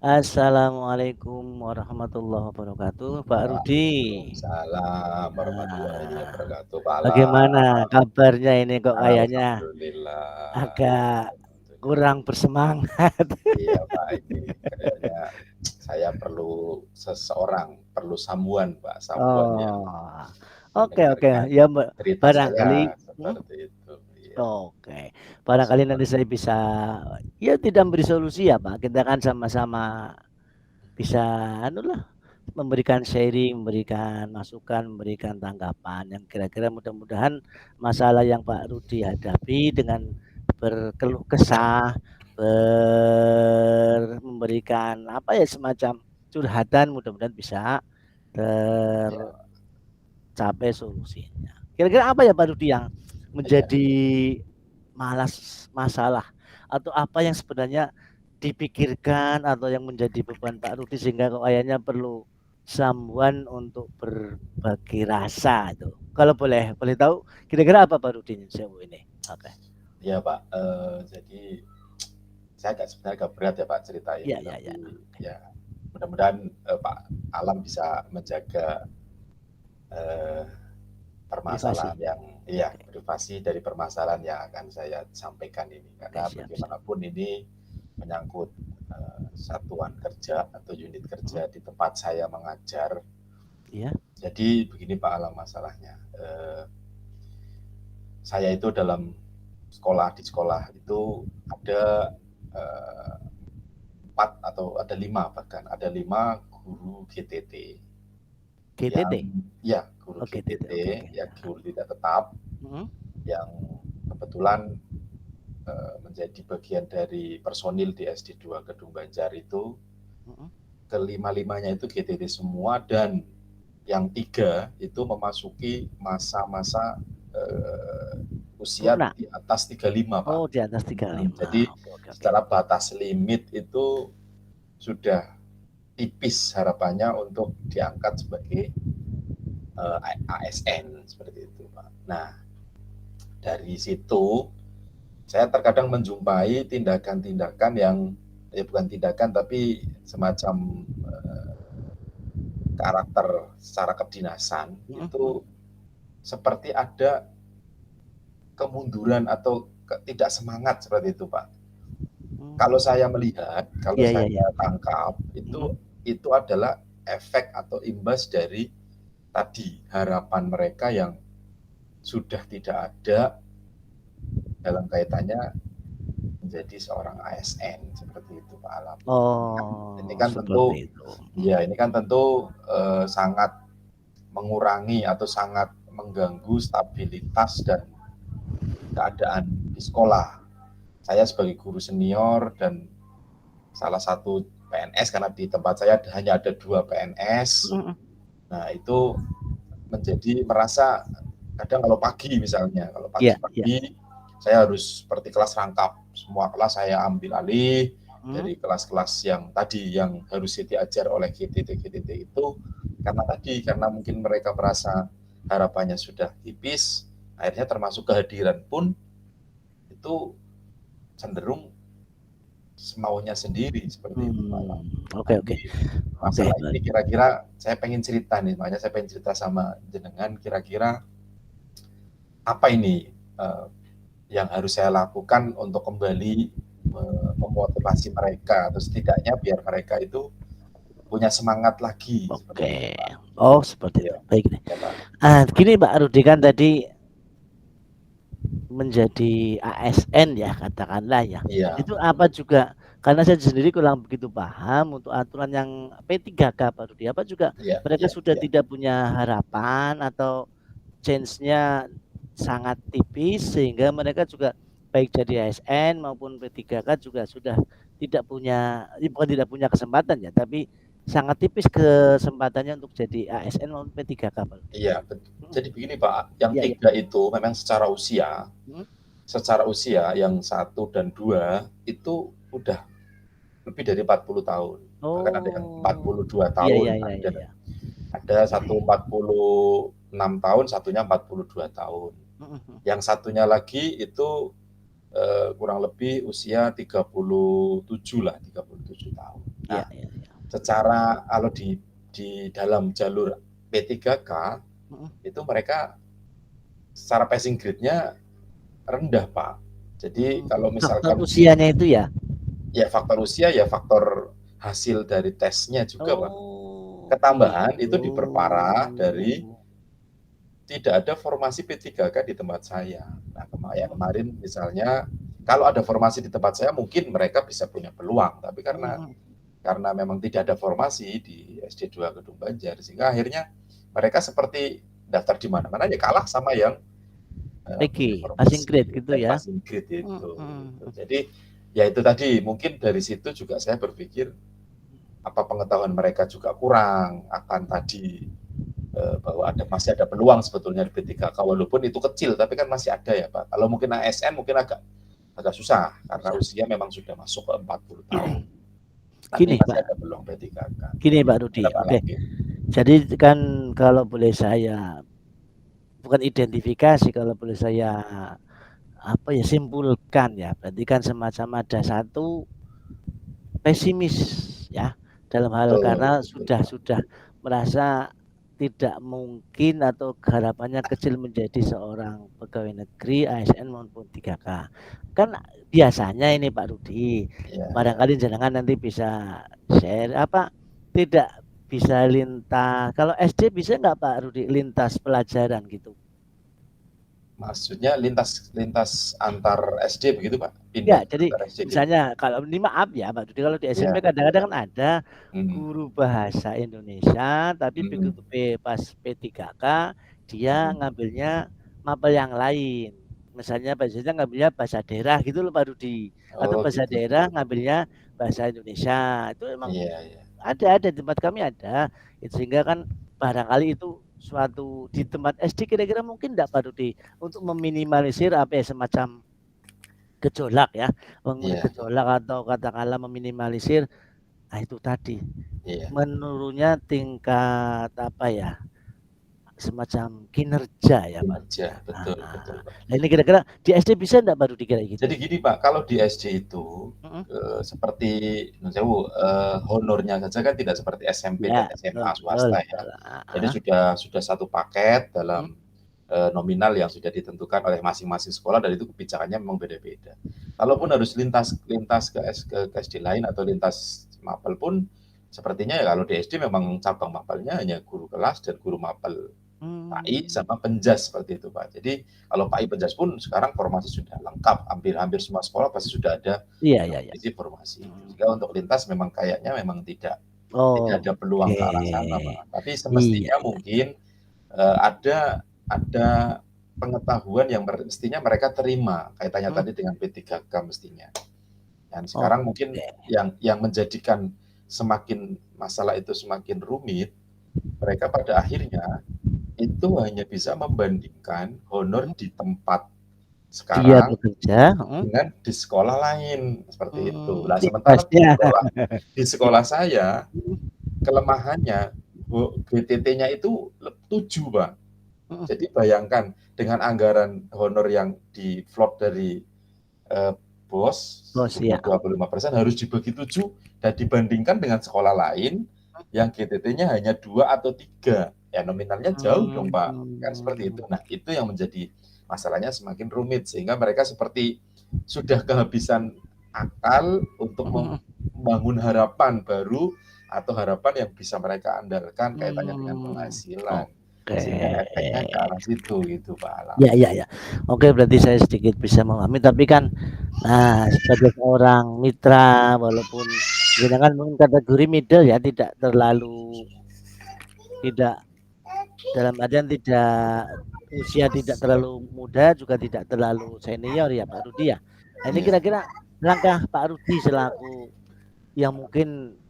Assalamualaikum warahmatullahi wabarakatuh, Pak Rudi. Waalaikumsalam warahmatullahi Nah, wabarakatuh, Pak bagaimana Alam. kabarnya ini kok kayaknya Alhamdulillah, agak alhamdulillah. kurang bersemangat? Iya, Pak, ini kayaknya saya perlu seseorang, perlu someone, Pak, someone yang Oh, oke oke, mendengarkan ya cerita saya, barangkali seperti itu. Iya, oke, barangkali nanti seperti saya bisa ya tidak memberi solusi ya Pak, kita kan sama-sama bisa anu memberikan sharing, memberikan masukan, memberikan tanggapan yang kira-kira mudah-mudahan masalah yang Pak Rudi hadapi dengan berkeluh kesah, memberikan apa ya semacam curhatan mudah-mudahan bisa ya, tercapai solusinya. Kira-kira apa ya Pak Rudi yang iya, menjadi masalah atau apa yang sebenarnya dipikirkan atau yang menjadi beban Pak Rudi sehingga kok kayaknya perlu someone untuk berbagi rasa itu. Kalau boleh tahu kira-kira apa Pak Rudi Sewu ini? Oke. iya, Pak. Jadi saya sebenarnya agak berat ya, Pak, cerita ini, Iya, iya, tapi iya. ya mudah-mudahan Pak Alam bisa menjaga eh, Privasi. permasalahan yang iya Oke. privasi dari permasalahan yang akan saya sampaikan ini Oke, karena siap, siap. bagaimanapun ini menyangkut satuan kerja atau unit Hmm, kerja di tempat saya mengajar. iya. Jadi begini Pak Alam masalahnya. Saya itu dalam di sekolah itu ada eh, 4 atau ada 5 bahkan ada 5 guru GTT yang GTT. ya guru Oh, GTT. GTT Oke, oke. ya guru tidak tetap Hmm, yang kebetulan menjadi bagian dari personil di SD2 Gedung Banjar itu hmm. kelima-limanya itu GTT semua dan yang 3 itu memasuki masa-masa usia Purna. di atas 35 Pak. Oh, di atas 35. Jadi Oke, oke, oke. secara batas limit itu sudah tipis harapannya untuk diangkat sebagai ASN seperti itu Pak. Nah dari situ saya terkadang menjumpai tindakan-tindakan yang bukan tindakan tapi semacam karakter secara kedinasan Hmm, hmm, itu seperti ada kemunduran atau tidak semangat seperti itu Pak. hmm. Kalau saya melihat, kalau Iya, iya, saya iya. tangkap Hmm, itu adalah efek atau imbas dari tadi harapan mereka yang sudah tidak ada dalam kaitannya menjadi seorang ASN seperti itu Pak Alam. Ini oh, kan seperti tentu itu. ya ini kan tentu sangat mengurangi atau sangat mengganggu stabilitas dan keadaan di sekolah. Saya sebagai guru senior dan salah satu PNS karena di tempat saya hanya ada 2 PNS. Hmm, hmm. Nah itu menjadi merasa kadang kalau pagi misalnya, kalau Iya, iya. pagi-pagi saya harus seperti kelas rangkap, semua kelas saya ambil alih Hmm. dari kelas-kelas yang tadi yang harus diajar oleh GTT-GTT itu karena mungkin mereka merasa harapannya sudah tipis, akhirnya termasuk kehadiran pun itu cenderung semaunya sendiri seperti itu Pak. Oke, Nah oke. ini Oke, masalah ini baik. kira-kira saya pengen cerita nih, makanya saya pengen cerita sama jenengan kira-kira apa ini yang harus saya lakukan untuk kembali memotivasi mereka atau setidaknya biar mereka itu punya semangat lagi seperti itu Oke. Pak. Oh, seperti itu. Iya, Baik nih. ya Pak. Gini Pak Rudi kan tadi menjadi ASN ya katakanlah ya. Iya, Itu apa juga karena saya sendiri kurang begitu paham untuk aturan yang P3K Pak Rudi. Apa juga iya, mereka iya, sudah iya. tidak punya harapan atau chance-nya sangat tipis sehingga mereka juga baik jadi ASN maupun P3K juga sudah tidak punya, bukan tidak punya kesempatan ya, tapi sangat tipis kesempatannya untuk jadi ASN maupun P3K Pak Rudi. Iya, jadi begini Pak, yang Iya, iya. 3 itu memang Hmm, secara usia yang 1 dan 2 itu udah lebih dari 40 tahun. Bahkan ada yang empat oh, puluh dua iya, iya, tahun, iya, iya, iya. ada satu 46 tahun, satunya 42 tahun. Mhm. Yang satunya lagi itu kurang lebih usia 37 lah, 37 tahun. Nah, ya. secara kalau di dalam jalur P3K itu mereka secara passing grade-nya rendah, Pak. Jadi kalau misalkan faktor usianya itu ya. Ya faktor usia, ya faktor hasil dari tesnya juga, Pak. Oh, Ketambahan gitu. itu diperparah dari tidak ada formasi P3K di tempat saya. Nah, kemarin misalnya kalau ada formasi di tempat saya mungkin mereka bisa punya peluang, tapi karena memang tidak ada formasi di SD 2 Gedung Banjar, sehingga akhirnya mereka seperti daftar di mana-mana ya kalah sama yang punya passing formasi grade gitu dan ya. passing grade itu. Jadi ya itu tadi, mungkin dari situ juga saya berpikir apa pengetahuan mereka juga kurang akan tadi bahwa masih ada peluang sebetulnya di P3K, walaupun itu kecil tapi kan masih ada ya, Pak. Kalau mungkin ASN mungkin agak susah karena usia memang sudah masuk ke 40 tahun. Tapi Gini, masih Pak. ada peluang P3K. Gini, Pak Rudi. Oke. Jadi kan kalau boleh saya bukan identifikasi, kalau boleh saya simpulkan ya, berarti kan semacam ada satu pesimis ya dalam hal karena sudah merasa tidak mungkin atau harapannya kecil menjadi seorang pegawai negeri ASN maupun 3K. Kan biasanya ini Pak Rudi, barangkali jenengan nanti bisa share tidak bisa lintas. Kalau SD bisa nggak Pak Rudi lintas pelajaran gitu? Maksudnya lintas antar SD begitu, Pak? Ya, jadi misalnya kalau ini maaf ya Pak Dudi, kalau di SMP kadang-kadang kan ada guru bahasa Indonesia, tapi begitu pas P3K dia ngambilnya mapel yang lain. Misalnya biasanya ngambilnya bahasa daerah gitu loh Pak Dudi, atau bahasa daerah ngambilnya bahasa Indonesia. Itu emang ada di tempat kami ada, sehingga kan barangkali itu suatu di tempat SD kira-kira mungkin enggak Pak Dudi untuk meminimalisir semacam gejolak ya, gejolak atau katakanlah meminimalisir itu tadi menurunnya tingkat semacam kinerja ya Pak. Betul. Nah ini kira-kira di SD bisa enggak baru dikira gitu? Jadi gini Pak, kalau di SD itu seperti honornya saja kan tidak seperti SMP dan SMA swasta ya. Jadi sudah satu paket dalam nominal yang sudah ditentukan oleh masing-masing sekolah, dan itu kebijakannya memang beda-beda. Kalaupun harus lintas ke SD lain atau lintas mapel pun sepertinya ya kalau di SD memang cabang mapelnya hanya guru kelas dan guru mapel PAI sama penjas seperti itu Pak. Jadi kalau PAI penjas pun sekarang formasi sudah lengkap, hampir semua sekolah pasti sudah ada formasi. Jika untuk lintas memang kayaknya memang tidak ada peluang ke arah sana Pak. Tapi semestinya mungkin ada pengetahuan yang mestinya mereka terima kaitannya tadi dengan P3K mestinya. Dan sekarang mungkin yang menjadikan semakin masalah itu semakin rumit, mereka pada akhirnya itu hanya bisa membandingkan honor di tempat sekarang dengan di sekolah lain seperti itu. Nah, sementara di sekolah saya kelemahannya GTT-nya itu 7 Pak. Jadi bayangkan dengan anggaran honor yang diflot dari bos 25% harus dibagi 7 dan dibandingkan dengan sekolah lain yang GTT-nya hanya 2 atau 3. Ya nominalnya jauh dong Pak. Kan seperti itu. Nah, itu yang menjadi masalahnya semakin rumit sehingga mereka seperti sudah kehabisan akal untuk membangun harapan baru atau harapan yang bisa mereka andalkan kaitannya dengan penghasilan. Sehingga efeknya ke arah situ gitu Pak Alam. Ya. Oke, berarti saya sedikit bisa memahami, tapi kan sebagai seorang mitra walaupun dengan kategori middle ya, tidak dalam artian tidak usia tidak terlalu muda juga tidak terlalu senior ya Pak Rudi ya. Nah, ini kira-kira langkah Pak Rudi selaku yang mungkin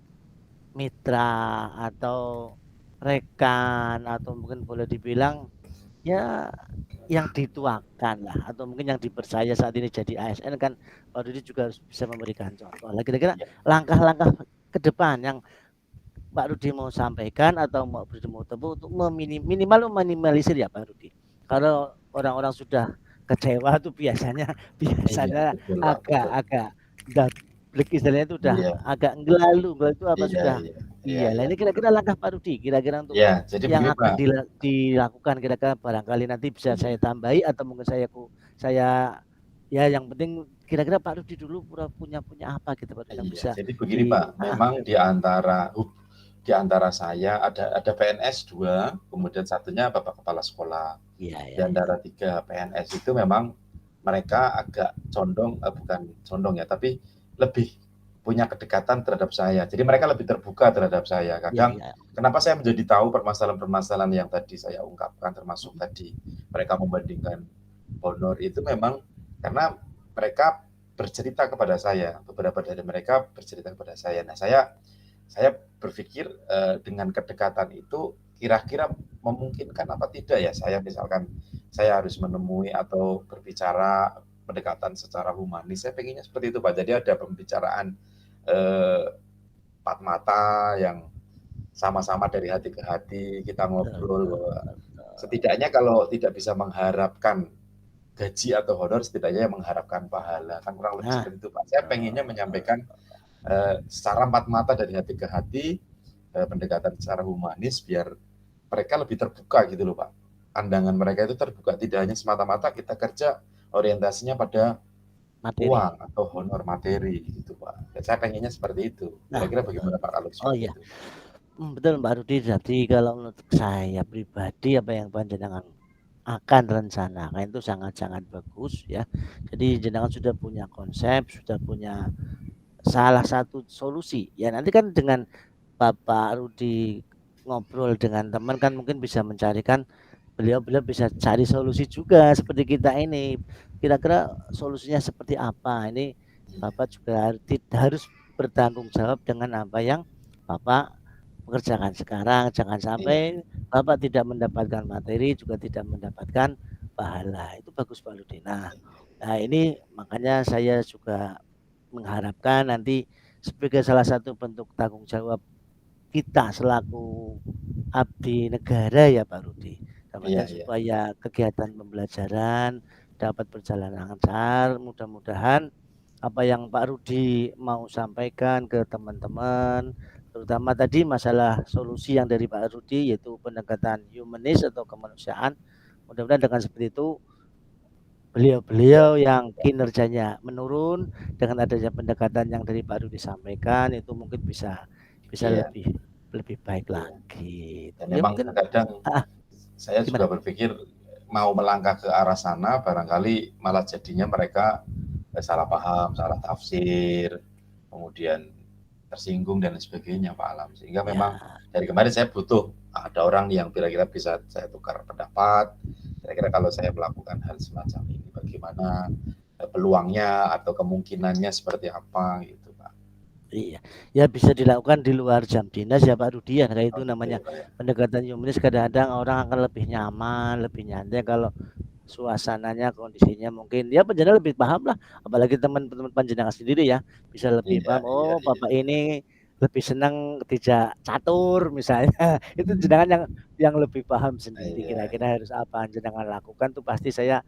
mitra atau rekan atau mungkin boleh dibilang ya yang dituakan lah atau mungkin yang dipercaya saat ini jadi ASN kan Pak Rudi juga harus bisa memberikan contoh. Lah kira-kira langkah-langkah ke depan yang Pak Rudi mau sampaikan atau mau tempuh untuk minimal meminimalisir ya Pak Rudi. Kalau orang-orang sudah kecewa tuh biasanya agak Blik istilahnya itu udah Iya, agak ngelalu, itu apa iya, sudah iya, iya, iya lah iya. ini kira-kira langkah Pak Rudi, kira-kira untuk Ya, jadi yang begini akan Pak. dilakukan kira-kira barangkali nanti bisa Iya, saya tambahi atau mungkin saya ya yang penting kira-kira Pak Rudi dulu punya apa gitu Pak yang iya. bisa Jadi begini di Pak, memang di antara saya ada PNS 2, kemudian satunya Bapak Kepala Sekolah. iya Di ya ya. antara 3 PNS itu memang mereka agak condong, bukan condong ya, tapi lebih punya kedekatan terhadap saya. Jadi mereka lebih terbuka terhadap saya. Iya Kadang iya. kenapa saya menjadi tahu permasalahan-permasalahan yang tadi saya ungkapkan, termasuk Mhm. tadi mereka membandingkan honor itu memang karena mereka bercerita kepada saya. Beberapa dari mereka bercerita kepada saya. Nah, saya berpikir dengan kedekatan itu kira-kira memungkinkan apa tidak ya saya misalkan saya harus menemui atau berbicara pendekatan secara humanis. Saya pengennya seperti itu Pak. Jadi ada pembicaraan empat mata yang sama-sama dari hati ke hati kita Betul, ngobrol betul, bahwa betul. setidaknya kalau tidak bisa mengharapkan gaji atau honor setidaknya mengharapkan pahala kan kurang lebih Nah, seperti itu Pak. Saya pengennya menyampaikan secara empat mata dari hati ke hati pendekatan secara humanis biar mereka lebih terbuka gitu loh Pak. Pandangan mereka itu terbuka tidak hanya semata-mata kita kerja orientasinya pada materi. uang atau honor materi gitu Pak. Dan saya pengennya seperti itu. Nah, Kira-kira bagaimana Pak kalau oh seperti iya. itu? Betul Mbak Rudi. Jadi kalau menurut saya pribadi apa yang panjenengan akan rencanakan itu sangat-sangat bagus ya. Jadi jenengan sudah punya konsep, sudah punya salah satu solusi. Ya nanti kan dengan Bapak Rudi ngobrol dengan teman kan mungkin bisa mencarikan beliau-beliau bisa cari solusi juga seperti kita ini. Kira-kira solusinya seperti apa? Ini Bapak juga harus bertanggung jawab dengan apa yang Bapak pekerjakan sekarang. Jangan Iya, sampai Bapak tidak mendapatkan materi juga tidak mendapatkan pahala. Itu bagus Pak Ludi. Nah ini makanya saya juga mengharapkan nanti sebagai salah satu bentuk tanggung jawab kita selaku abdi negara ya Pak Rudi. iya, Namanya iya, supaya kegiatan pembelajaran dapat berjalan lancar. Mudah-mudahan apa yang Pak Rudi mau sampaikan ke teman-teman, terutama tadi masalah solusi yang dari Pak Rudi yaitu pendekatan humanis atau kemanusiaan. Mudah-mudahan dengan seperti itu iya, beliau-beliau yang kinerjanya menurun dengan adanya pendekatan yang dari Pak Rudi sampaikan itu mungkin bisa bisa iya, lebih lebih baik iya. lagi. Dan Ya memang mungkin terkadang ah, saya juga gimana? berpikir mau melangkah ke arah sana barangkali malah jadinya mereka salah paham, salah tafsir, kemudian tersinggung dan sebagainya Pak Alam. Sehingga memang Ya, dari kemarin saya butuh ada orang yang kira-kira bisa saya tukar pendapat. Kira-kira kalau saya melakukan hal semacam ini bagaimana peluangnya atau kemungkinannya seperti apa gitu Pak. iya. Ya bisa dilakukan di luar jam dinas ya Pak Rudi ya. Kayak itu Oke namanya Pak ya. pendekatan humanis kadang-kadang orang akan lebih nyaman, lebih nyantai kalau suasananya, kondisinya mungkin ya penjenengan lebih paham lah. Apalagi teman-teman panjenengan sendiri ya bisa lebih Iya, paham. iya, Oh, iya. Bapak ini lebih senang tidak catur misalnya. Itu Hmm. jenengan yang lebih paham sendiri Iya, kira-kira iya, harus apa jenengan lakukan tuh pasti saya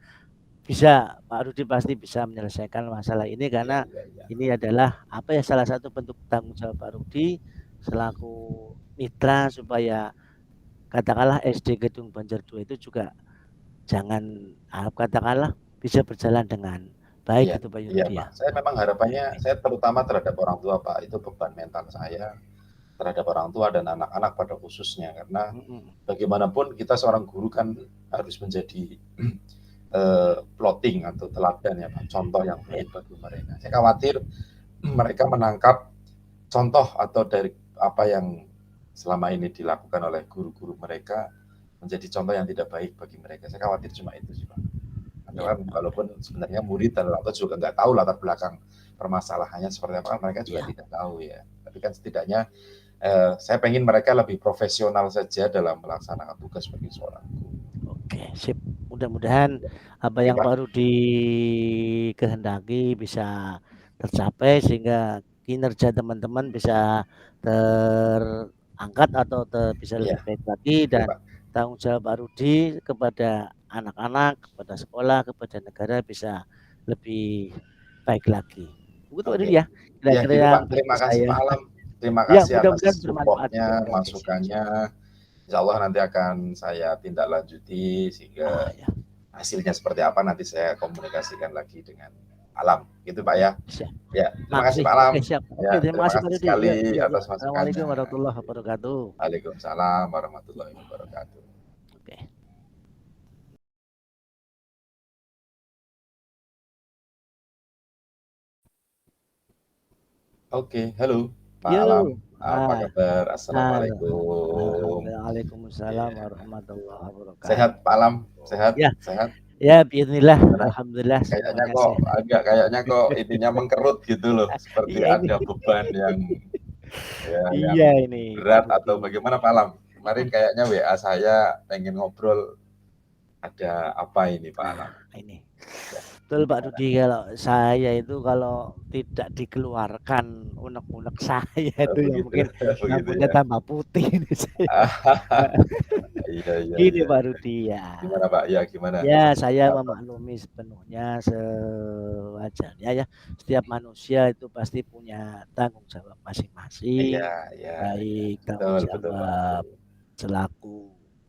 bisa Pak Rudi pasti bisa menyelesaikan masalah ini iya, karena iya, iya. ini adalah apa ya salah satu bentuk tanggung jawab Pak Rudi selaku mitra supaya katakanlah SD Gedung Banjar 2 itu juga jangan katakanlah bisa berjalan dengan Iya, baik gitu Pak iya Rudi Pak. ya. Saya memang harapannya, Oke. saya terutama terhadap orang tua Pak, itu beban mental saya terhadap orang tua dan anak-anak pada khususnya. Karena Mm-mm. bagaimanapun kita seorang guru kan harus menjadi plotting atau teladan ya Pak, contoh yang Ya, baik bagi mereka. Saya khawatir mereka menangkap contoh atau dari apa yang selama ini dilakukan oleh guru-guru mereka menjadi contoh yang tidak baik bagi mereka. Saya khawatir cuma itu sih Pak. ya, Karena walaupun sebenarnya murid dan orang tua juga nggak tahu latar belakang permasalahannya seperti apa, mereka juga ya. tidak tahu ya. Tapi kan setidaknya saya pengen mereka lebih profesional saja dalam melaksanakan tugas sebagai seorang guru. Oke, sip. Mudah-mudahan apa Oke yang Pak, baru dikehendaki bisa tercapai sehingga kinerja teman-teman bisa terangkat atau bisa iya, lebih baik lagi oke dan Pak, tanggung jawab Pak Rudi kepada anak-anak, kepada sekolah, kepada negara bisa lebih baik lagi. Begitu Pak Dudi Oke. ya, Ya kira-kira gitu yang Pak, bisa terima kasih saya Pak Alam. Terima ya kasih mudah-mudahan atas bermanfaat juga. support-nya, Oke, siap siap. masukannya. Insya Allah nanti akan saya tindak lanjuti Ah, sehingga ya, hasilnya seperti apa nanti saya komunikasikan lagi dengan Alam. Gitu Pak ya. siap. Ya, terima kasih Makasih. Pak Alam. Oke, siap. Oke, Ya, terima terima kasih Pak kasih Dudi. Yuk, sekali yuk, yuk. atas Assalamualaikum masukannya. warahmatullahi wabarakatuh. Waalaikumsalam warahmatullahi wabarakatuh. Oke. Oke, halo Pak Alam. Yuk. Apa Ah, kabar? halo. Assalamualaikum. Waalaikumsalam Iya. warahmatullahi wabarakatuh. Sehat Pak Alam? Sehat? Ya, Sehat? ya, bismillah. Gimana? Alhamdulillah Kayaknya semuanya kok sehat. agak kayaknya kok ininya mengkerut gitu loh, seperti Iya ini. ada beban yang ya yang Iya ini Pak berat Dudi. atau bagaimana Pak Alam? Kemarin kayaknya WA saya pengen ngobrol, ada apa ini Pak Nah, Alam? ini. Ya, Betul Pak gimana? Dudi, kalau saya itu kalau tidak dikeluarkan unek-unek saya Oh, itu yang begitu, mungkin begitu rambutnya ya. tambah putih ini saya. Iya, iya, Gini iya, Pak iya. Rudi ya. Gimana Pak? Ya, gimana? Ya, saya Apa? memaklumi sepenuhnya sewajarnya ya. Setiap manusia itu pasti punya tanggung jawab Iya, masing-masing, iya, iya. baik tanggung Betul, betul Pak. jawab selaku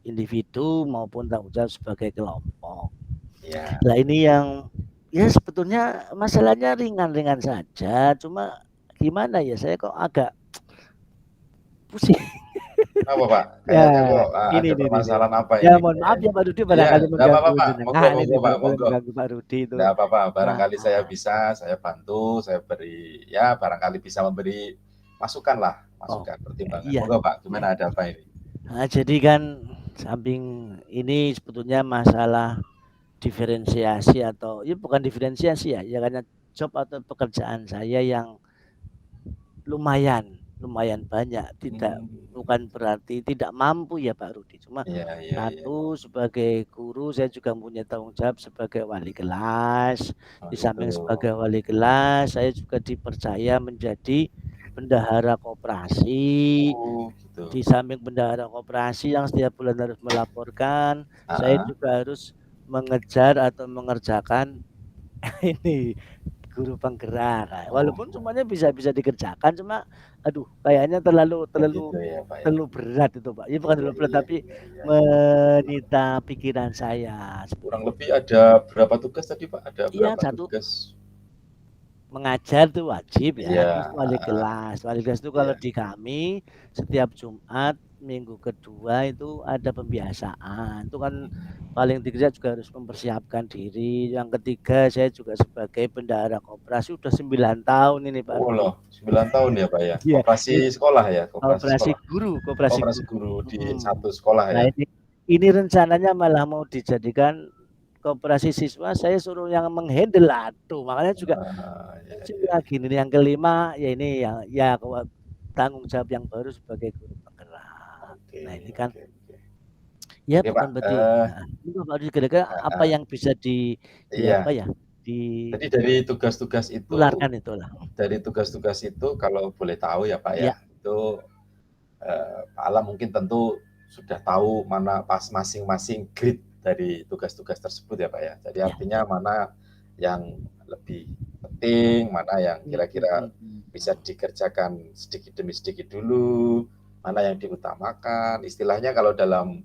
individu maupun tanggung jawab sebagai kelompok. Iya. Nah, ini yang ya sebetulnya masalahnya ringan-ringan saja, cuma gimana ya, saya kok agak pusing. Apa Pak? Ya, Kayaknya kok ini ada nih. permasalahan apa Ya ini mohon maaf ya kayaknya? Pak Rudi, Iya, barangkali nggak apa-apa mengganggu Pak. Monggo, jenengan ini, monggo Pak, barangkali monggo. mengganggu Pak Rudi itu. Nggak apa-apa. Barangkali saya Nah, bisa, saya bantu, saya beri, ya barangkali bisa memberi masukan lah, oh masukan, pertimbangan. iya. Monggo Pak, gimana ada apa ini? Nah, jadi kan samping ini sebetulnya masalah diferensiasi atau ya bukan diferensiasi ya, ya karena job atau pekerjaan saya yang lumayan banyak, tidak Hmm, bukan berarti tidak mampu ya Pak Rudi. Cuma iya, iya, iya. satu, sebagai guru saya juga punya tanggung jawab sebagai wali kelas. Oh Di gitu. samping sebagai wali kelas, saya juga dipercaya menjadi bendahara koperasi. Oh gitu. Di samping bendahara koperasi yang setiap bulan harus melaporkan, saya Ah, juga harus mengejar atau mengerjakan ini guru penggerak. oh, Walaupun semuanya bisa dikerjakan, cuma aduh kayaknya terlalu terlalu begitu ya Pak ya. terlalu berat itu Pak. Ya bukan Iya, terlalu berat iya, tapi iya, iya, iya. menyita pikiran saya seperti Kurang itu. lebih ada berapa tugas tadi Pak? Ada Iya, berapa satu, tugas? mengajar itu wajib ya, Iya, terus wali kelas. Wali kelas itu kalau iya. di kami setiap Jumat minggu kedua itu ada pembiasaan. Itu kan paling tidak juga harus mempersiapkan diri. Yang ketiga saya juga sebagai bendahara koperasi udah 9 tahun ini Pak Oh Rudi. loh, 9 tahun ya Pak ya? Iya, Koperasi sekolah ya? Koperasi koperasi sekolah? guru, Oh, koperasi koperasi guru. guru di Hmm. satu sekolah Nah ya? ini rencananya malah mau dijadikan koperasi siswa, saya suruh yang menghandle, aduh makanya juga Ya, pusing ya, ya. lagi ini. Yang kelima ya ini ya tanggung jawab yang baru sebagai guru penggerak. Oke, Nah ini kan oke, oke. ya Oke Pak, bukan berarti itu Pak Rudi, kira-kira apa yang bisa di apa iya. ya Jadi ditularkan itulah. dari tugas-tugas itu kalau boleh tahu ya Pak ya, Ya, itu Pak Alam mungkin tentu sudah tahu mana pas masing-masing grade dari tugas-tugas tersebut ya Pak ya. Jadi ya. artinya mana yang lebih penting, mana yang Hmm, hmm, kira-kira hmm, hmm. bisa dikerjakan sedikit demi sedikit dulu, mana yang diutamakan. Istilahnya kalau dalam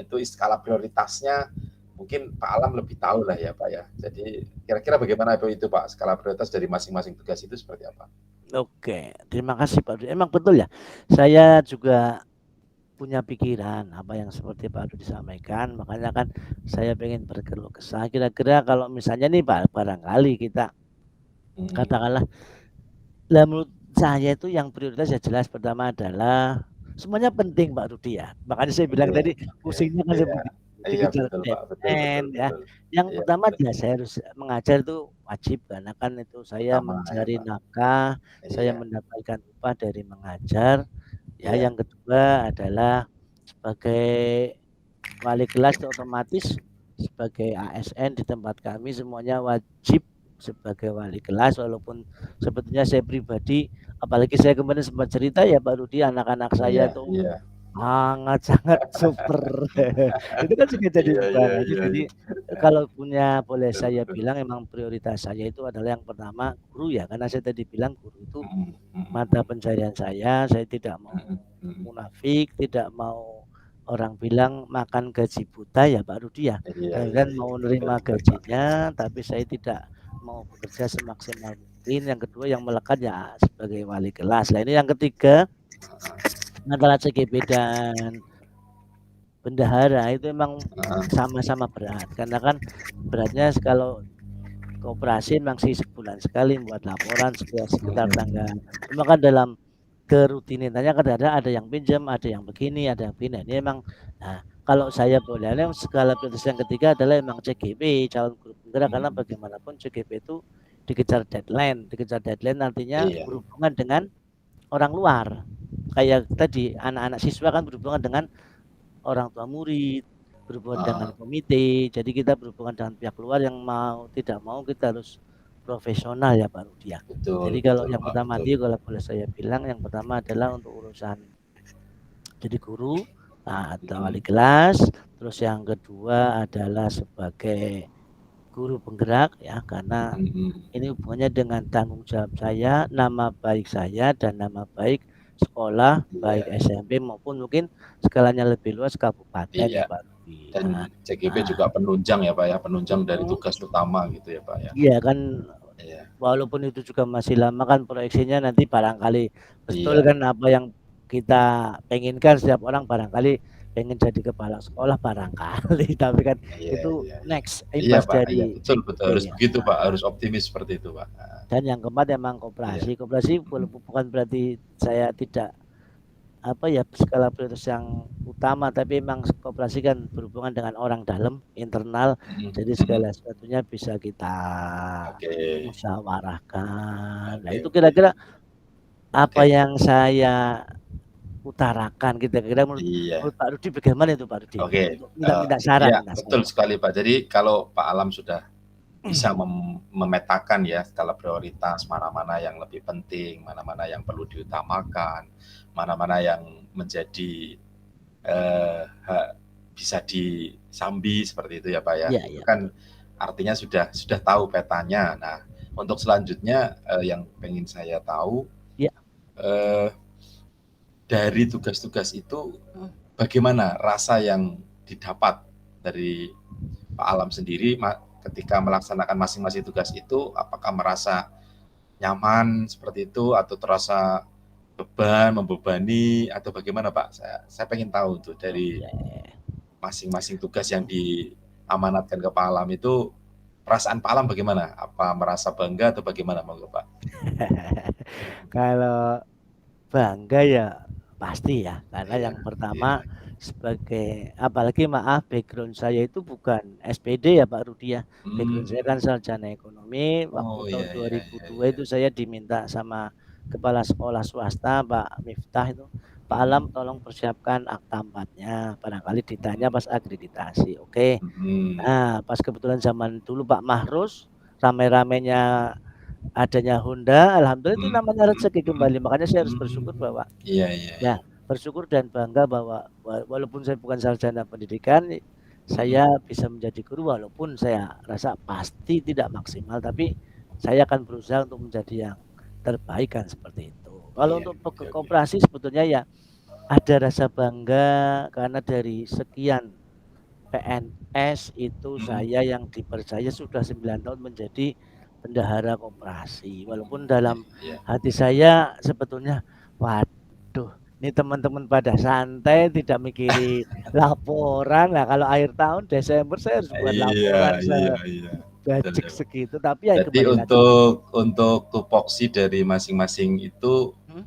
itu skala prioritasnya mungkin Pak Alam lebih tahu lah ya Pak ya. Jadi kira-kira bagaimana itu Pak, skala prioritas dari masing-masing tugas itu seperti apa? Oke, terima kasih Pak Rudi. Emang betul ya, saya juga punya pikiran apa yang seperti Pak Rudi disampaikan, makanya kan saya pengen berkeluh kesah. Kira-kira kalau misalnya nih Pak, barangkali kita Hmm. katakanlah, lah menurut saya itu yang prioritas ya jelas pertama adalah semuanya penting Pak Rudi ya. Makanya saya bilang Oke, tadi oke. pusingnya kan Iya. seperti Iya dikejar betul Pak, betul, betul, deadline ya. betul. Yang Iya pertama betul. ya saya harus mengajar itu wajib karena kan itu saya Utama ya mencari Pak. nafkah, saya Iya, mendapatkan upah dari mengajar. Ya, iya, yang kedua adalah sebagai wali kelas otomatis sebagai ASN di tempat kami semuanya wajib sebagai wali kelas, walaupun sebetulnya saya pribadi, apalagi saya kemarin sempat cerita ya Pak Rudi, anak-anak saya iya, tuh iya. Sangat-sangat super. Itu kan juga jadi Iya beban iya aja. iya Jadi iya. kalau punya boleh Betul saya betul. bilang emang prioritas saya itu adalah yang pertama guru ya, karena saya tadi bilang guru itu Mhm mhm mata mhm. pencaharian saya tidak Mhm mau mhm. munafik, tidak mau orang bilang makan gaji buta ya Pak Rudi ya. Iya iya Kalian iya. mau Betul nerima betul, Pak. gajinya, tapi saya tidak mau bekerja semaksimal mungkin. Yang kedua yang melekat ya sebagai wali kelas. Nah ini yang ketiga antara CGP dan bendahara itu emang Heeh. sama-sama berat. Karena kan beratnya kalau koperasi memang sih sebulan sekali buat laporan sekitar tanggal. Mhm. Cuma kan dalam kerutinatannya kadang-kadang ada yang pinjam, ada yang begini, ada yang begini. Ini emang nah kalau saya boleh ini skala prioritas yang ketiga adalah emang CGP calon guru penggerak karena Mhm. bagaimanapun CGP itu dikejar deadline artinya Iya. berhubungan dengan orang luar. Kayak tadi anak-anak siswa kan berhubungan dengan orang tua murid, berhubungan dengan Heeh. komite. Jadi kita berhubungan dengan pihak luar yang mau tidak mau kita harus profesional ya Pak Rudi ya. Betul Jadi kalau betul, yang Pak, pertama betul. tadi kalau boleh saya bilang yang pertama adalah untuk urusan jadi guru atau wali Mhm. kelas, terus yang kedua adalah sebagai guru penggerak ya karena Mhm. ini hubungannya dengan tanggung jawab saya, nama baik saya dan nama baik sekolah, baik Iya SMP maupun mungkin skalanya lebih luas kabupaten ya iya. Pak Rudi. Dan CGP Nah, juga penunjang ya, Pak, ya, penunjang dari mhm, tugas utama gitu ya, Pak, ya? iya kan Iya walaupun itu juga masih lama kan proyeksinya nanti barangkali betul iya kan apa yang kita penginkan setiap orang barangkali pengen jadi kepala sekolah barangkali tapi kan iya itu iya iya. next Iya, imbas Pak, iya, dari betul betul, CGP harus ya. begitu, Pak, harus optimis seperti itu, Pak, heeh. Dan yang keempat emang Iya. koperasi. Koperasi Mhm. walaupun bukan berarti saya tidak apa ya skala prioritas yang utama tapi emang koperasi kan berhubungan dengan orang dalam internal Mhm jadi mhm. segala sesuatunya bisa kita Oke musyawarahkan. Nah oke itu oke. kira-kira apa Oke. yang saya utarakan kira-kira menurut Iya. menurut Pak Rudi bagaimana itu Pak Rudi? Oke, Untuk minta saran iya, minta betul saran. sekali, Pak. Jadi kalau Pak Alam sudah bisa memetakan ya skala prioritas, mana-mana yang lebih penting, mana-mana yang perlu diutamakan, mana-mana yang menjadi, ha bisa disambi seperti itu ya, Pak, ya. Iya Itu iya kan betul. artinya sudah tahu petanya. Nah, untuk selanjutnya, yang pengen saya tahu, Iya. eee, dari tugas-tugas itu Mhm. bagaimana rasa yang didapat dari Pak Alam sendiri ketika melaksanakan masing-masing tugas itu, apakah merasa nyaman seperti itu atau terasa membebani atau bagaimana, Pak? Saya pengen tahu tuh dari Oke. masing-masing tugas yang diamanatkan ke Pak Alam itu, perasaan Pak Alam bagaimana? Apa merasa bangga atau bagaimana monggo, Pak? Kalau bangga ya pasti ya, karena Iya yang pertama iya. sebagai apalagi maaf background saya itu bukan SPD ya Pak Rudi ya. Background saya kan Mmm. sarjana ekonomi, waktu Oh, tahun iya iya iya 2002 iya. itu saya diminta sama kepala sekolah swasta Pak Miftah itu, "Pak Alam Mhm tolong persiapkan akta 4-nya, barangkali ditanya mhm pas akreditasi." Oke. mhm. Nah, pas kebetulan zaman dulu Pak Mahrus, rame-ramenya adanya Honda, alhamdulillah itu Mhm namanya mhm rezeki mhm. kembali. Makanya saya harus bersyukur Mmm. bahwa Iya iya ya, iya. bersyukur dan bangga bahwa walaupun saya bukan sarjana pendidikan, Mhm saya bisa menjadi guru walaupun saya rasa pasti tidak maksimal, tapi saya akan berusaha untuk menjadi yang terbaik kan seperti itu. Kalau iya, untuk oke oke. koperasi sebetulnya ya ada rasa bangga karena dari sekian PNS itu Mhm saya yang dipercaya sudah 9 tahun menjadi bendahara koperasi. mhm. Walaupun Iya dalam iya. hati saya sebetulnya, waduh, ini teman-teman pada santai tidak mikirin laporan. Nah, kalau akhir tahun Desember saya harus buat Iya laporan iya iya. Betul sebajik ya, Pak. segitu. Tapi ya Jadi kembali lagi. untuk tupoksi dari masing-masing itu, Hmm,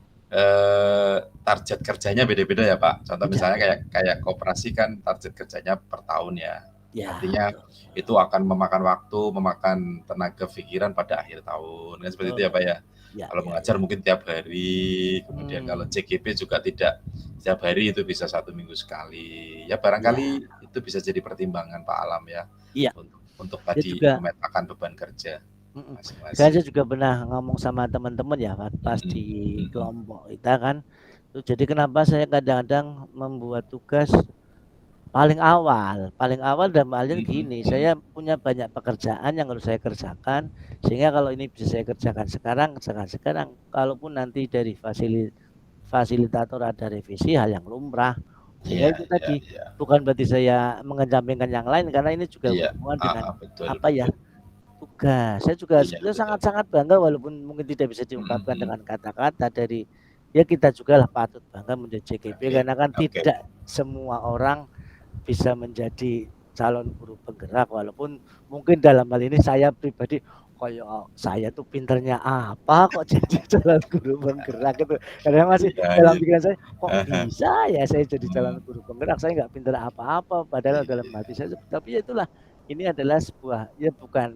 target kerjanya beda-beda ya, Pak? Contoh beda misalnya beda. kayak kayak koperasi kan target kerjanya per tahun ya. Ya, Artinya betul. itu akan memakan waktu, memakan tenaga pikiran pada akhir tahun, kan seperti itu ya, Pak, Betul. ya? Ya, Kalau ya, mengajar ya. mungkin tiap hari, kemudian kalau Hmm, CGP juga tidak setiap hari, itu bisa 1 minggu sekali. Ya ya, barangkali itu bisa jadi pertimbangan Pak Alam ya, iya. untuk Dia tadi juga memetakan beban kerja mhm. Kan masing-masing. saya juga pernah ngomong sama teman-teman ya pas Mhm di mhm kelompok kita kan, Jadi kenapa saya kadang-kadang membuat tugas paling awal dalam halnya gini, saya punya banyak pekerjaan yang harus saya kerjakan, sehingga kalau ini bisa saya kerjakan sekarang. Kalaupun nanti dari fasilitator ada revisi, hal yang lumrah. Sehingga Iya itu iya tadi, iya. bukan berarti saya mengesampingkan yang lain, karena ini juga Iya, berhubungan dengan betul apa ya, betul. tugas. Saya juga Iya, sebenarnya betul. sangat-sangat bangga walaupun mungkin tidak bisa Mhm diungkapkan mhm. dengan kata-kata dari ya kita jugalah patut bangga menjadi JKP Oke karena kan oke. tidak semua orang bisa menjadi calon guru penggerak walaupun mungkin dalam hal ini saya pribadi kayak saya tuh pinternya apa kok jadi calon guru penggerak gitu. Karena masih Iya dalam iya. pikiran saya kok Heeh heeh. bisa ya saya jadi calon Mmm. guru penggerak, saya nggak pinter apa-apa padahal dalam hati Iya. saya tapi ya itulah ini adalah sebuah ya bukan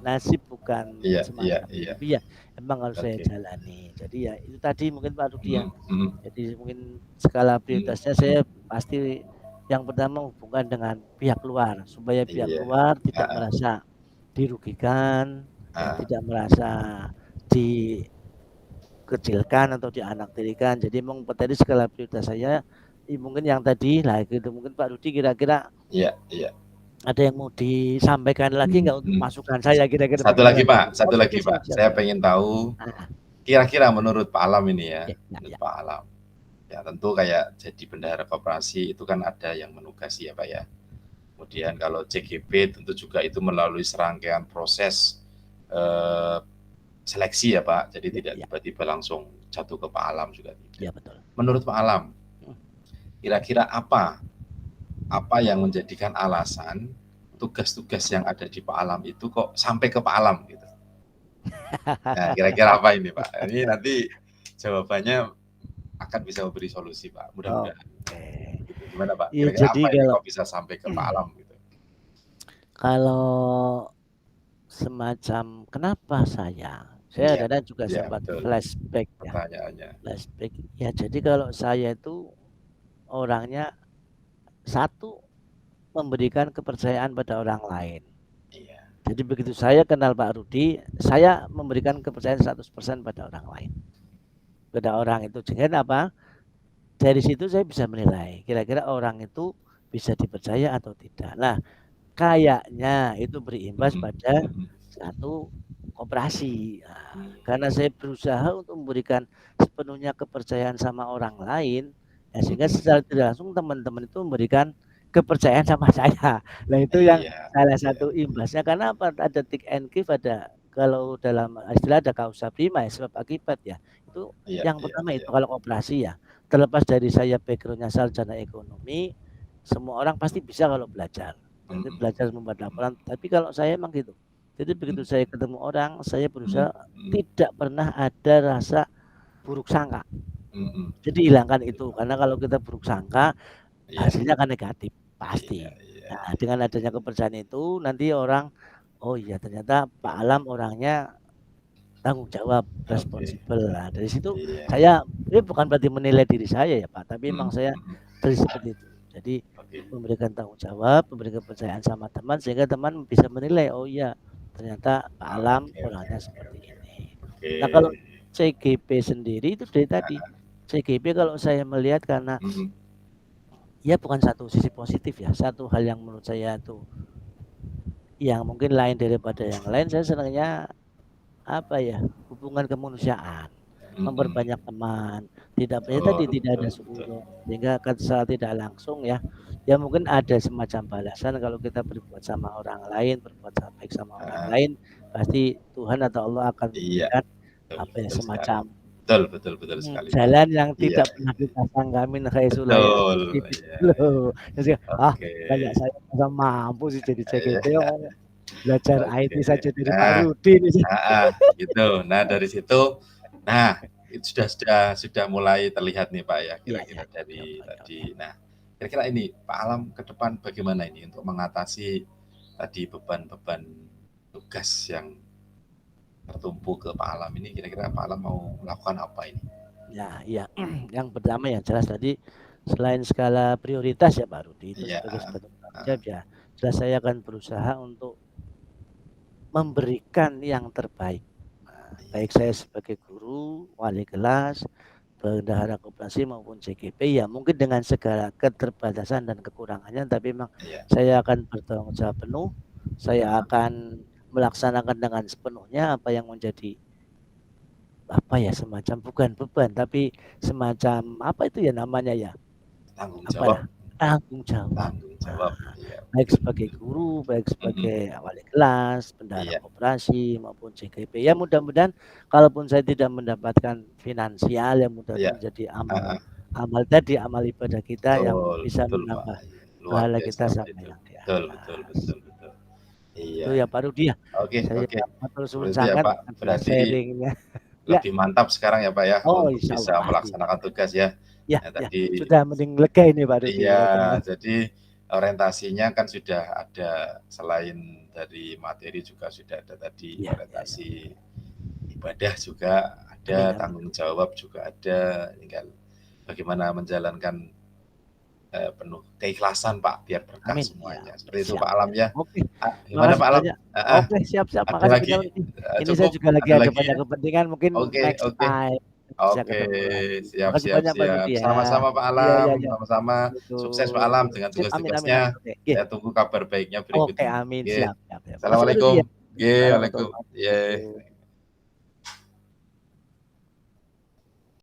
nasib, bukan Iya iya semacam iya. tapi ya emang harus saya Oke. jalani. Jadi ya itu tadi mungkin Pak Rudi ya. Mhm mhm. Jadi mungkin skala Mhm prioritasnya mhm. saya pasti yang pertama hubungan dengan pihak luar, supaya pihak Iya. luar tidak Heeh. merasa dirugikan, ya Heeh. tidak merasa dikecilkan atau dianaktirikan. Jadi memang tadi skala prioritas saya mungkin yang tadi lah gitu. Mungkin Pak Rudi kira-kira Iya iya. ada yang mau disampaikan lagi Mhm nggak untuk mhm. masukan saya kira-kira Satu lagi pengetahuan Pak, Bapak? satu Oke, lagi siap Pak. siap Saya siap. pengen tahu, Ah, kira-kira menurut Pak Alam ini ya, ya ya menurut ya. Pak Alam, ya tentu kayak jadi bendahara koperasi itu kan ada yang menugasi ya Pak ya. Kemudian kalau JGP tentu juga itu melalui serangkaian proses eh, seleksi ya Pak, jadi Ya tidak ya. tiba-tiba langsung jatuh ke Pak Alam juga tidak. Ya betul. Menurut Pak Alam, Hmm. kira-kira apa yang menjadikan alasan tugas-tugas yang ada di Pak Alam itu kok sampai ke Pak Alam gitu? Nah, kira-kira apa ini Pak? Ini nanti jawabannya akan bisa memberi solusi Pak, mudah-mudahan. Oke. Gitu. Gimana Pak? Iya Kira-kira jadi apa ini kalau kok bisa sampai ke Pak Alam gitu? kalau semacam kenapa saya Iya, kadang juga iya sempat betul. flashback ya, Pertanyaannya. flashback. Ya jadi kalau saya itu orangnya satu memberikan kepercayaan pada orang lain. Iya. Jadi begitu saya kenal Pak Rudi, saya memberikan kepercayaan 100% pada orang lain. Pada orang itu. Sehingga apa? Dari situ saya bisa menilai kira-kira orang itu bisa dipercaya atau tidak. Nah, kayaknya itu berimbas Mhm, pada mhm. satu koperasi. Nah, karena Mmm, saya berusaha untuk memberikan sepenuhnya kepercayaan sama orang lain, ya sehingga mhm. secara tidak langsung teman-teman itu memberikan kepercayaan sama saya. Nah itu yang Iya salah iya. satu imbasnya karena apa? Ada take and give, ada kalau dalam istilah ada kausa prima ya, sebab akibat ya. Itu Iya yang iya pertama itu iya. kalau koperasi ya. Terlepas dari saya backgroundnya sarjana ekonomi, semua orang pasti bisa kalau belajar. Jadi Mhm, belajar membuat mhm, laporan, tapi kalau saya emang gitu. Jadi begitu mhm, saya ketemu orang, saya mhm, berusaha mhm, tidak pernah ada rasa buruk sangka. mhm. Jadi hilangkan itu, karena kalau kita buruk sangka, Iya hasilnya akan negatif, iya pasti. iya Nah, iya. dengan adanya kepercayaan itu, nanti orang, oh iya ternyata Pak Alam orangnya tanggung jawab, Oke. responsibel. Nah, dari situ Iya. saya, ini bukan berarti menilai diri saya ya Pak, tapi memang Mhm, saya mhm. dari seperti itu. Jadi Oke. memberikan tanggung jawab, memberikan kepercayaan sama teman, sehingga teman bisa menilai, oh iya ternyata Pak Alam Oke oke orangnya oke seperti oke oke. ini. Oke. Nah kalau CGP sendiri itu dari tadi, Heeh. CGP kalau saya melihat karena Mhm. ya bukan satu sisi positif ya, satu hal yang menurut saya itu yang mungkin lain daripada yang lain, saya senangnya apa ya, hubungan kemanusiaan, Mhm. memperbanyak teman, tidak ya tadi Betul tidak ada betul betul. sungguh, sehingga kan secara tidak langsung ya, ya mungkin ada semacam balasan kalau kita berbuat sama orang lain, berbuat baik sama orang Heeh. lain, pasti Tuhan atau Allah akan Iya, memberikan betul apa ya, betul sekali. semacam Betul betul betul sekali, Pak. jalan yang Iya tidak pernah iya. kita sangka min haitsu la Betul, yahtasib iya gitu iya. loh. Jadi, Oke. kayak saya masa mampu sih jadi Iya. CGP oh, belajar IT Oke. saja dari Pak Nah, Rudi nih. heeh, gitu. Nah, dari situ, nah, itu sudah mulai terlihat nih, Pak, ya, Iya iya, kira-kira oke oke dari oke oke. tadi. Nah, kira-kira ini, Pak Alam ke depan bagaimana ini untuk mengatasi tadi beban-beban tugas yang tertumpu ke Pak Alam ini, kira-kira Pak Alam mau melakukan apa ini? Ya iya, yang pertama yang jelas tadi, selain skala prioritas ya Pak Rudi, itu Iya, sebagai heeh sebuah tanggung heeh. jawab ya, jelas saya akan berusaha untuk memberikan yang terbaik. Nah, baik Iya saya sebagai guru, wali kelas, bendahara koperasi maupun JGP, ya mungkin dengan segala keterbatasan dan kekurangannya, tapi memang Iya. saya akan bertanggung jawab penuh, saya akan melaksanakan dengan sepenuhnya apa yang menjadi apa ya, semacam bukan beban, tapi semacam apa itu ya namanya ya, Tanggung apalah, jawab. tanggung jawab. Tanggung jawab. Iya, Baik betul sebagai betul. guru, baik Mhm. sebagai wali kelas, bendahara Iya. koperasi maupun JGP. Ya mudah-mudahan kalaupun saya tidak mendapatkan finansial, ya Iya. mudah-mudahan menjadi Heeh. amal tadi, amal ibadah kita yang Betul bisa betul, Pak. menambah Iya, luar pahala biasa, kita Pak, sampai itu. yang di Betul betul atas. betul betul. Itu Iya. ya Pak Rudi ya. Oke Saya oke. matur suwun Seperti itu ya, sangat Pak. atas Berarti sharing-nya. Ya. lebih mantap sekarang ya, Pak, ya, Oh, untuk insya Allah bisa pasti. melaksanakan tugas ya. Ya Yang ya, tadi sudah mending lega ini Pak Rudi, lega. iya, jadi orientasinya kan sudah ada, selain dari materi juga sudah ada tadi Iya iya iya. orientasi ibadah juga Amin ada, amin. tanggung jawab juga ada, tinggal bagaimana menjalankan penuh keikhlasan, Pak, biar berkah Amin, iya, semuanya. oke, Seperti itu, siap Pak Alam siap. ya. Oke, Gimana makasih Pak Alam? banyak. Heeh, Oke, siap siap, ada makasih lagi? banyak Rudi. Ini saya Cukup? juga lagi Ada ada lagi banyak ya? kepentingan, mungkin Oke next oke. time bisa Oke, ketemu lagi. siap Makasih siap banyak Pak siap. Rudi ya. Sama-sama Pak Iya iya Alam, iya. sama-sama. Sukses Pak Alam Betul. dengan Sip, amin amin amin. tugas-tugasnya. Oke, nggih. Saya tunggu kabar baiknya Oke, berikutnya. amin, Oke. siap siap siap. Makasih Pak Rudi Assalamualaikum. ya. Nggih, Warahmatullahi Ye. wabarakatuh.